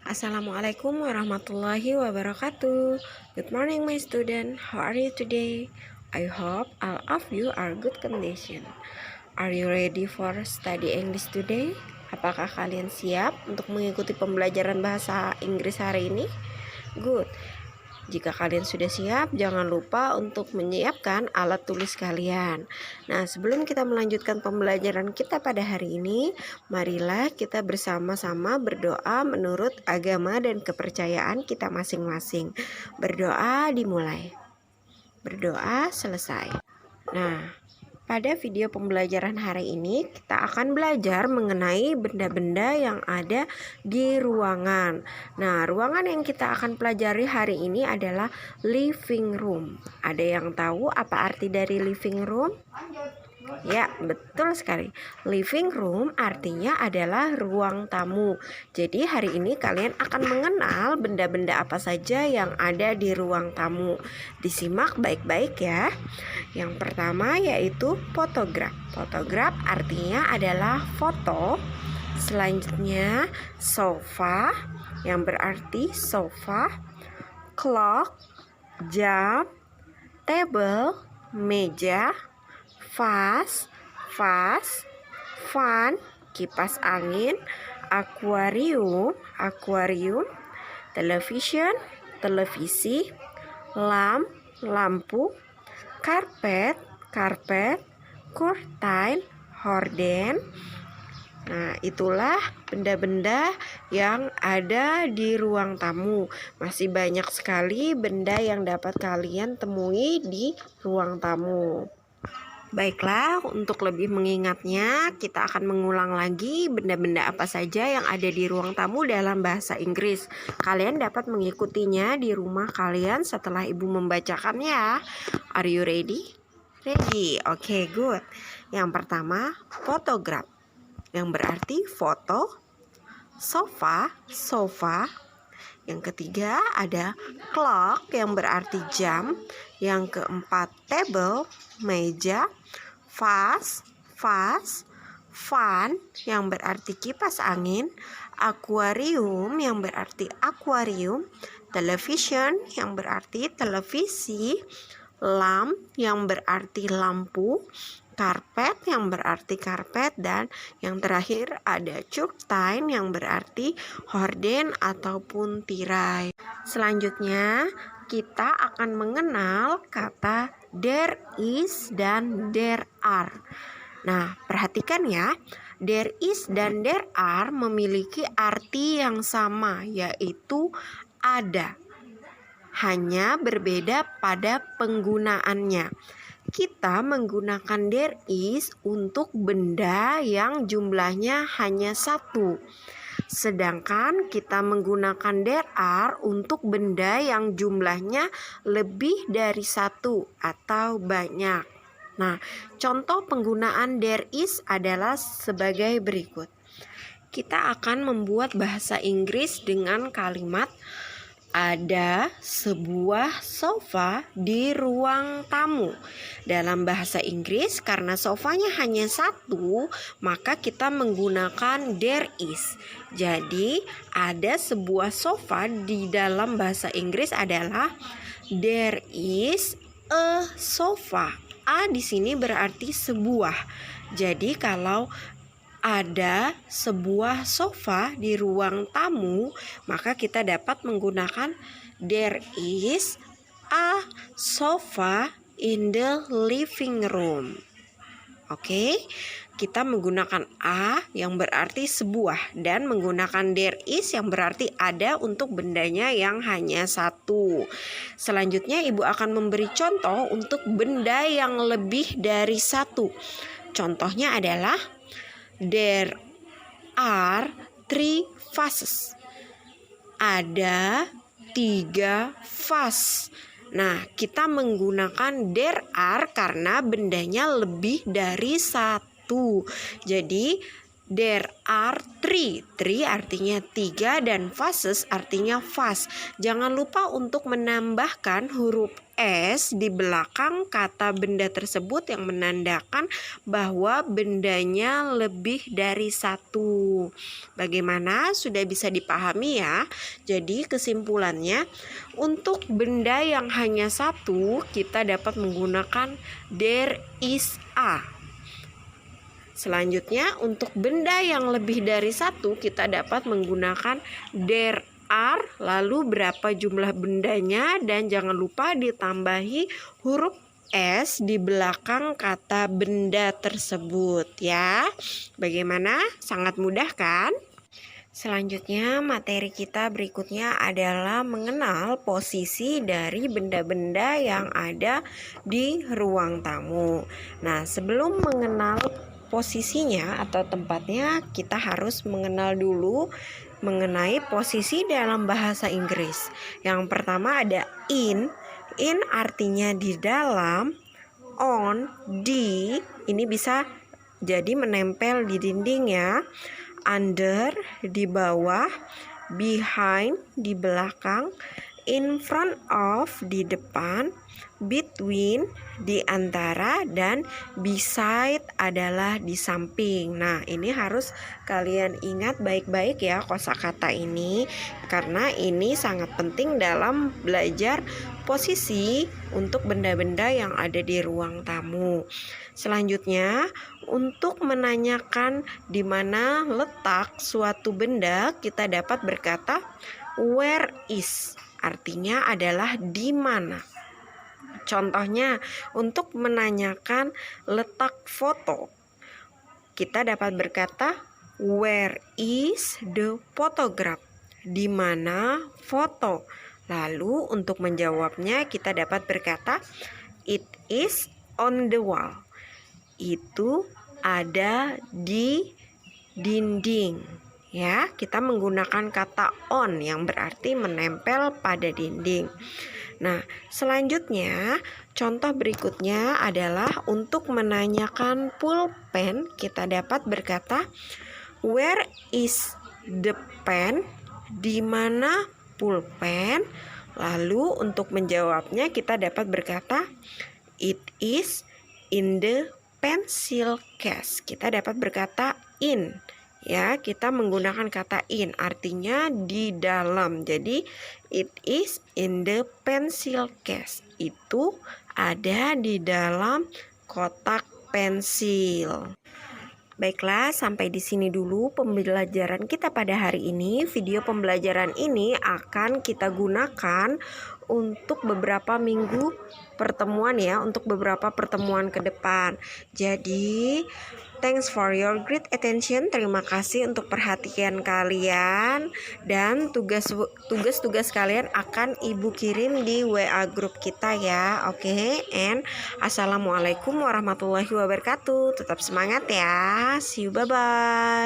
Assalamualaikum warahmatullahi wabarakatuh. Good morning my student. How are you today? I hope all of you are good condition. Are you ready for study English today? Apakah kalian siap untuk mengikuti pembelajaran bahasa Inggris hari ini? Good. Jika kalian sudah siap, jangan lupa untuk menyiapkan alat tulis kalian. Nah, sebelum kita melanjutkan pembelajaran kita pada hari ini, marilah kita bersama-sama berdoa menurut agama dan kepercayaan kita masing-masing. Berdoa dimulai. Berdoa selesai. Nah, pada video pembelajaran hari ini kita akan belajar mengenai benda-benda yang ada di ruangan. Nah, ruangan yang kita akan pelajari hari ini adalah living room. Ada yang tahu apa arti dari living room? Ya, betul sekali. Living room artinya adalah ruang tamu. Jadi hari ini kalian akan mengenal benda-benda apa saja yang ada di ruang tamu. Disimak baik-baik ya. Yang pertama yaitu fotograf. Fotograf artinya adalah foto. Selanjutnya sofa yang berarti sofa, clock, jam, table, meja, vas, fan, kipas angin, akuarium, television, televisi, lampu, karpet, curtain, horden. Nah, itulah benda-benda yang ada di ruang tamu. Masih banyak sekali benda yang dapat kalian temui di ruang tamu. Baiklah, untuk lebih mengingatnya, kita akan mengulang lagi benda-benda apa saja yang ada di ruang tamu dalam bahasa Inggris. Kalian dapat mengikutinya di rumah kalian setelah ibu membacakannya. Are you ready? Ready. Oke, good. Yang pertama, fotograf, yang berarti foto. Sofa. Yang ketiga ada clock yang berarti jam. Yang keempat table, meja. Vas, fan yang berarti kipas angin. Akuarium yang berarti akuarium. Television yang berarti televisi. Lamp yang berarti lampu. Karpet yang berarti karpet, dan yang terakhir ada curtain yang berarti horden ataupun tirai. Selanjutnya kita akan mengenal kata there is dan there are. Nah, perhatikan ya, there is dan there are memiliki arti yang sama, yaitu ada. Hanya berbeda pada penggunaannya. Kita menggunakan there is untuk benda yang jumlahnya hanya satu. Sedangkan kita menggunakan there are untuk benda yang jumlahnya lebih dari satu atau banyak. Nah, contoh penggunaan there is adalah sebagai berikut. Kita akan membuat bahasa Inggris dengan kalimat ada sebuah sofa di ruang tamu. Dalam bahasa Inggris, karena sofanya hanya satu, maka kita menggunakan there is. Jadi, ada sebuah sofa di dalam bahasa Inggris adalah there is a sofa. A di sini berarti sebuah. Jadi, kalau ada sebuah sofa di ruang tamu, maka kita dapat menggunakan there is a sofa in the living room. Oke, kita menggunakan a yang berarti sebuah dan menggunakan there is yang berarti ada untuk bendanya yang hanya satu. Selanjutnya ibu akan memberi contoh untuk benda yang lebih dari satu. Contohnya adalah there are 3 vases. Ada 3 vas. Nah, kita menggunakan there are karena bendanya lebih dari satu. Jadi, There are three. Three artinya 3 dan vases artinya vas. Jangan lupa untuk menambahkan huruf S di belakang kata benda tersebut yang menandakan bahwa bendanya lebih dari satu. Bagaimana? Sudah bisa dipahami ya? Jadi kesimpulannya, untuk benda yang hanya satu kita dapat menggunakan there is a. Selanjutnya, untuk benda yang lebih dari satu kita dapat menggunakan there are, lalu berapa jumlah bendanya, dan jangan lupa ditambahi huruf S di belakang kata benda tersebut ya. Bagaimana? Sangat mudah kan? Selanjutnya, materi kita berikutnya adalah mengenal posisi dari benda-benda yang ada di ruang tamu. Nah, sebelum mengenal posisinya atau tempatnya, kita harus mengenal dulu mengenai posisi dalam bahasa Inggris. Yang pertama ada in. In artinya di dalam, on, di, ini bisa jadi menempel di dinding ya. Under, di bawah, behind, di belakang, in front of, di depan, between, di antara, dan beside adalah di samping. Nah, ini harus kalian ingat baik-baik ya kosakata ini, karena ini sangat penting dalam belajar posisi untuk benda-benda yang ada di ruang tamu. Selanjutnya, untuk menanyakan di mana letak suatu benda, kita dapat berkata where is, artinya adalah di mana. Contohnya, untuk menanyakan letak foto, kita dapat berkata where is the photograph, di mana foto. Lalu untuk menjawabnya kita dapat berkata it is on the wall, itu ada di dinding ya. Kita menggunakan kata on yang berarti menempel pada dinding. Nah, selanjutnya contoh berikutnya adalah untuk menanyakan pulpen, kita dapat berkata where is the pen, di mana pulpen. Lalu untuk menjawabnya kita dapat berkata it is in the pencil case. Kita dapat berkata in ya, kita menggunakan kata in artinya di dalam. Jadi it is in the pencil case, itu ada di dalam kotak pensil. Baiklah, sampai di sini dulu pembelajaran kita pada hari ini. Video pembelajaran ini akan kita gunakan untuk beberapa minggu pertemuan ya, untuk beberapa pertemuan ke depan. Jadi, thanks for your great attention. Terima kasih untuk perhatian kalian, dan tugas-tugas kalian akan Ibu kirim di WA grup kita ya. Oke, and assalamualaikum warahmatullahi wabarakatuh. Tetap semangat ya. See you, bye bye.